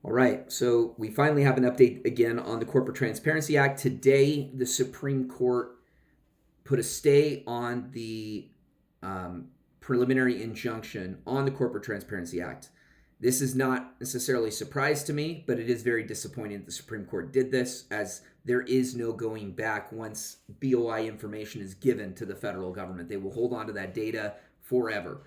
All right, so we finally have an update again on the Corporate Transparency Act. Today, the Supreme Court put a stay on the preliminary injunction on the Corporate Transparency Act. This is not necessarily a surprise to me, but it is very disappointing that the Supreme Court did this, as there is no going back once BOI information is given to the federal government. They will hold on to that data forever.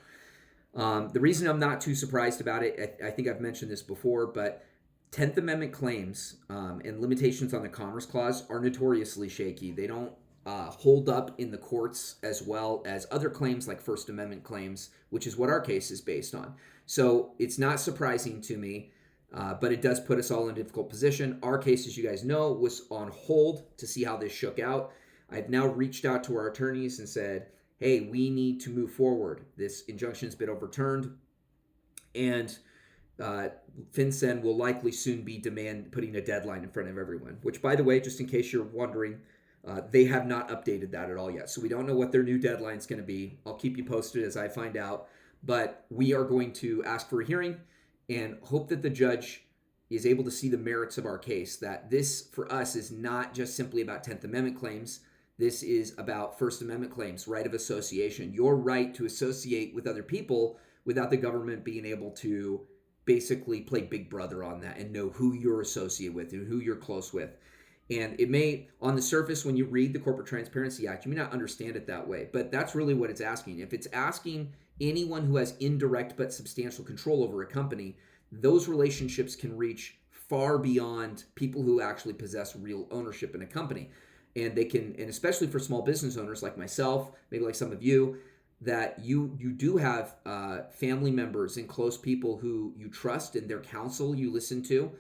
The reason I'm not too surprised about it, I think I've mentioned this before, but 10th Amendment claims and limitations on the Commerce Clause are notoriously shaky. They don't hold up in the courts as well as other claims like First Amendment claims, which is what our case is based on. So it's not surprising to me, but it does put us all in a difficult position. Our case, as you guys know, was on hold to see how this shook out. I've now reached out to our attorneys and said, hey, we need to move forward. This injunction has been overturned, and FinCEN will likely soon be putting a deadline in front of everyone, which, by the way, just in case you're wondering, they have not updated that at all yet. So we don't know what their new deadline is going to be. I'll keep you posted as I find out. But we are going to ask for a hearing and hope that the judge is able to see the merits of our case, that this, for us, is not just simply about 10th Amendment claims. This is about First Amendment claims, right of association, your right to associate with other people without the government being able to basically play big brother on that and know who you're associated with and who you're close with. And it may, on the surface, when you read the Corporate Transparency Act, you may not understand it that way, but that's really what it's asking. If it's asking anyone who has indirect but substantial control over a company, those relationships can reach far beyond people who actually possess real ownership in a company. And they can, and especially for small business owners like myself, maybe like some of you, that you do have family members and close people who you trust and their counsel you listen to.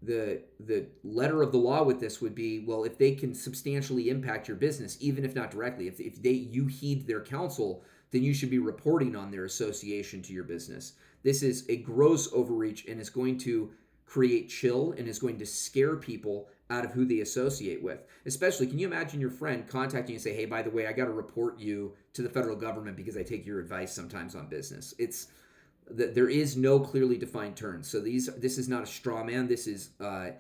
The letter of the law with this would be, well, if they can substantially impact your business, even if not directly, if you heed their counsel, then you should be reporting on their association to your business. This is a gross overreach and is going to create chill and is going to scare people out of who they associate with. Especially, can you imagine your friend contacting you and say, hey, by the way, I got to report you to the federal government because I take your advice sometimes on business. There is no clearly defined terms. So this is not a straw man. This is the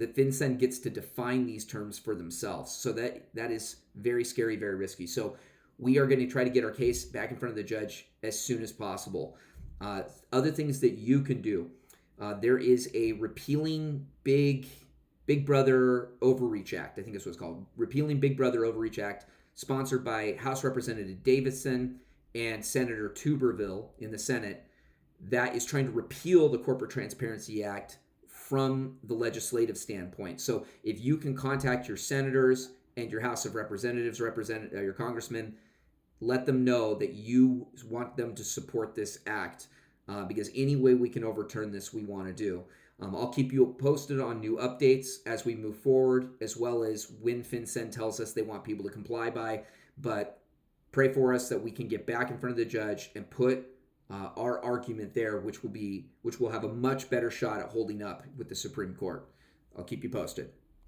FinCEN gets to define these terms for themselves. So that is very scary, very risky. So we are going to try to get our case back in front of the judge as soon as possible. Other things that you can do. There is a repealing Big Brother Overreach Act. I think that's what it's called. Repealing Big Brother Overreach Act, sponsored by House Representative Davidson and Senator Tuberville in the Senate, that is trying to repeal the Corporate Transparency Act from the legislative standpoint. So if you can contact your senators and your House of Representatives, your congressmen, let them know that you want them to support this act, because any way we can overturn this, we want to do. I'll keep you posted on new updates as we move forward, as well as when FinCEN tells us they want people to comply by. But pray for us that we can get back in front of the judge and put our argument there, which will have a much better shot at holding up with the Supreme Court. I'll keep you posted.